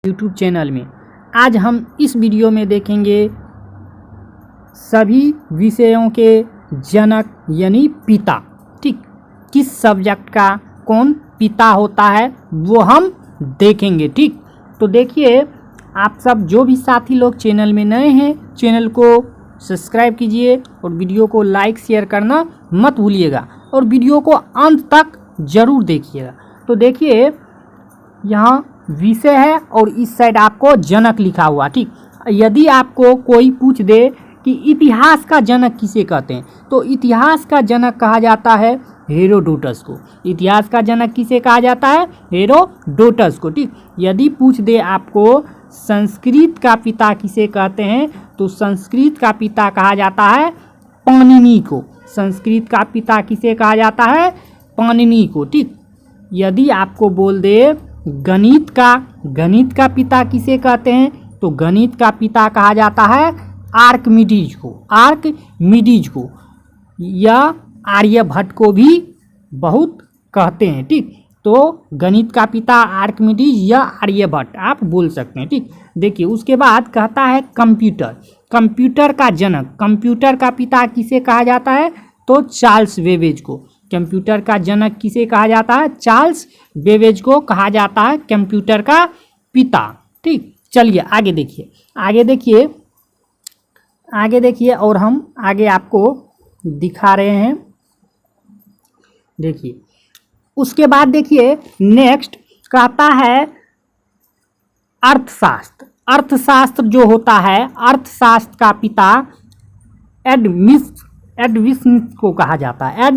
YouTube channel में। आज हम इस वीडियो में देखेंगे सभी विषयों के जनक यानी पिता। ठीक, किस सब्जेक्ट का कौन पिता होता है वो हम देखेंगे। ठीक, तो देखिए आप सब जो भी साथी लोग चैनल में नए हैं चैनल को सब्सक्राइब कीजिए और वीडियो को लाइक शेयर करना मत भूलिएगा और वीडियो को अंत तक ज़रूर देखिएगा। तो देखिए यहाँ विषय है और इस साइड आपको जनक लिखा हुआ। ठीक, यदि आपको कोई पूछ दे कि इतिहास का जनक किसे कहते हैं तो इतिहास का जनक कहा जाता है हेरोडोटस को। इतिहास का जनक किसे कहा जाता है? हेरोडोटस को। ठीक, यदि पूछ दे आपको संस्कृत का पिता किसे कहते हैं तो संस्कृत का पिता कहा जाता है पाणिनि को। संस्कृत का पिता किसे कहा जाता है? पाणिनि को। ठीक, यदि आपको बोल दे गणित का पिता किसे कहते हैं तो गणित का पिता कहा जाता है आर्किमिडीज को या आर्यभट्ट को भी बहुत कहते हैं। ठीक, तो गणित का पिता आर्किमिडीज या आर्यभट्ट आप बोल सकते हैं। ठीक, देखिए उसके बाद कहता है कंप्यूटर का जनक। कंप्यूटर का पिता किसे कहा जाता है तो चार्ल्स बेबेज को। कंप्यूटर का जनक किसे कहा जाता है? चार्ल्स बेबेज को कहा जाता है कंप्यूटर का पिता। ठीक, चलिए आगे देखिए और हम आगे आपको दिखा रहे हैं। देखिए उसके बाद देखिए नेक्स्ट कहता है अर्थशास्त्र जो होता है अर्थशास्त्र का पिता एडम स्मिथ को कहा जाता है।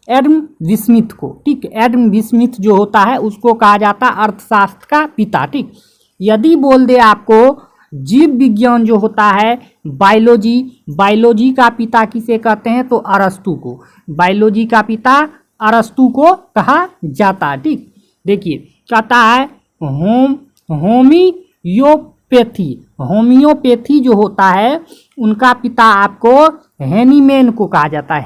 एडम स्मिथ को। ठीक, एडम स्मिथ जो होता है उसको कहा जाता है अर्थशास्त्र का पिता। ठीक, यदि बोल दे आपको जीव विज्ञान जो होता है बायोलॉजी का पिता किसे कहते हैं तो अरस्तु को। बायोलॉजी का पिता अरस्तु को कहा जाता है। ठीक, देखिए कहता है होम्योपैथी जो होता है उनका पिता आपको हेनीमैन को कहा जाता है।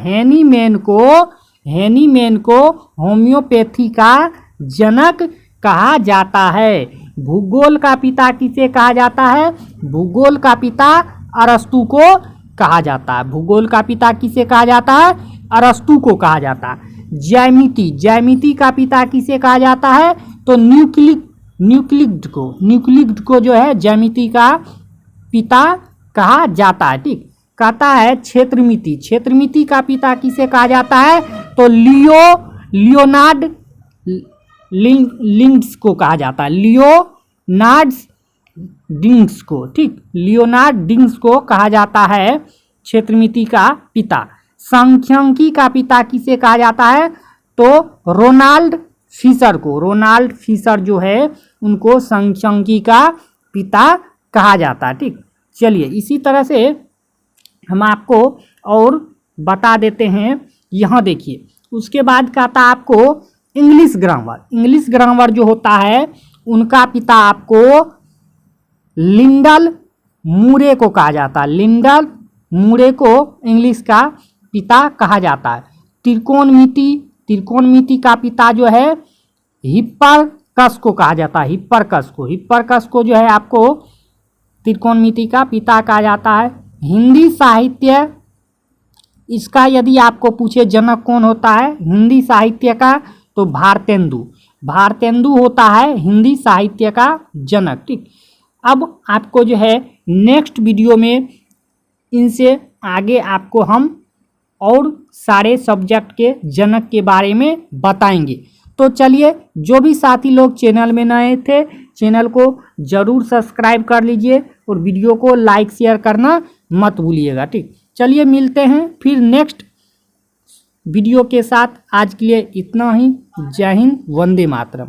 हेनीमैन को होम्योपैथी का जनक कहा जाता है। भूगोल का पिता किसे कहा जाता है? भूगोल का पिता अरस्तु को कहा जाता है। भूगोल का पिता किसे कहा जाता है? अरस्तु को कहा जाता है। ज्यामिति का पिता किसे कहा जाता है तो न्यूक्लिड को जो है ज्यामिति का पिता कहा जाता है। ठीक, कहता है क्षेत्रमिति का पिता किसे कहा जाता है तो लियोनार्ड लिंक्स को कहा जाता है। लियोनार्ड डिंक्स को। ठीक, लियोनार्ड डिंक्स को कहा जाता है क्षेत्रमिति का पिता। सांख्यिकी का पिता किसे कहा जाता है तो रोनाल्ड फिशर जो है उनको सांख्यिकी का पिता कहा जाता है। ठीक, चलिए इसी तरह से हम आपको और बता देते हैं। यहाँ देखिए उसके बाद कहता है आपको इंग्लिश ग्रामर जो होता है उनका पिता आपको लिंडल मूरे को कहा जाता है। लिंडल मूरे को इंग्लिश का पिता कहा जाता है। त्रिकोणमिति का पिता जो है हिप्परकस को कहा जाता है। हिप्परकस को जो है आपको त्रिकोणमिति का पिता कहा जाता है। हिंदी साहित्य इसका यदि आपको पूछे जनक कौन होता है हिंदी साहित्य का तो भारतेंदु होता है हिंदी साहित्य का जनक। ठीक, अब आपको जो है नेक्स्ट वीडियो में इनसे आगे आपको हम और सारे सब्जेक्ट के जनक के बारे में बताएंगे। तो चलिए जो भी साथी लोग चैनल में नए थे चैनल को ज़रूर सब्सक्राइब कर लीजिए और वीडियो को लाइक शेयर करना मत भूलिएगा। ठीक, चलिए मिलते हैं फिर नेक्स्ट वीडियो के साथ। आज के लिए इतना ही। जय हिंद, वंदे मातरम।